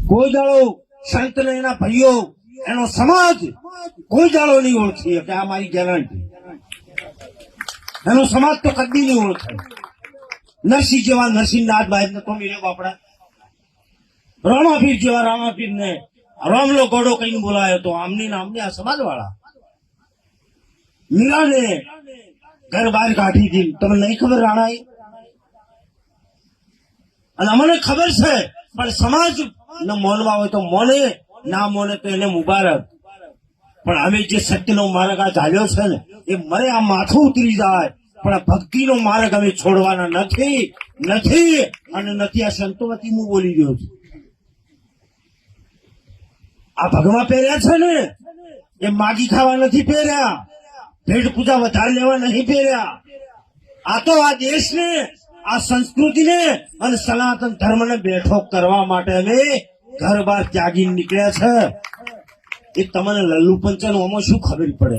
કોઈ દાડો સંત ને એના ભાઈઓ એનો સમાજ કોઈ દાડો નહીં ઓળખી કે આ મારી ગેરંટી. એનો સમાજ તો કદી નહીં ઓળખે. નરસિંહ જેવા નરસિંહનાથ ભાઈ ને તો મેળ્યો બાપડા, રામાપીર જેવા રામાપીર ને રામલો ગોડો કઈ બોલાયો તો આમની નામની આ સમાજ વાળા મીરાને ઘર બહાર કાઢી હતી. તમને નહીં ખબર રાણાએ? અને અમને ખબર છે, પણ સમાજ ને મોનમાં હોય તો મોને, ના મોને તો એને મુબારક. પણ અમે જે સત્યનો માર્ગ આ ચાલ્યો છે ને, એ મરે આ માથું ઉતરી જાય, પણ આ ભક્તિનો માર્ગ અમે છોડવાના નથી અને નથી. આ સંતોવતી હું બોલી રહ્યો છું. આ ભગવા પહેર્યા છે ને, એ માગી ખાવા નથી પહેર્યા, ભેટ પૂજા વધારે લેવા નહીં પહેર્યા. આ તો આ દેશને, આ સંસ્કૃતિને અને સનાતન ધર્મને બેઠો કરવા માટે અમે ઘર બહાર ત્યાગી નીકળ્યા છે. એ તમને લલ્લુ પંચાનું આમાં શું ખબર પડે?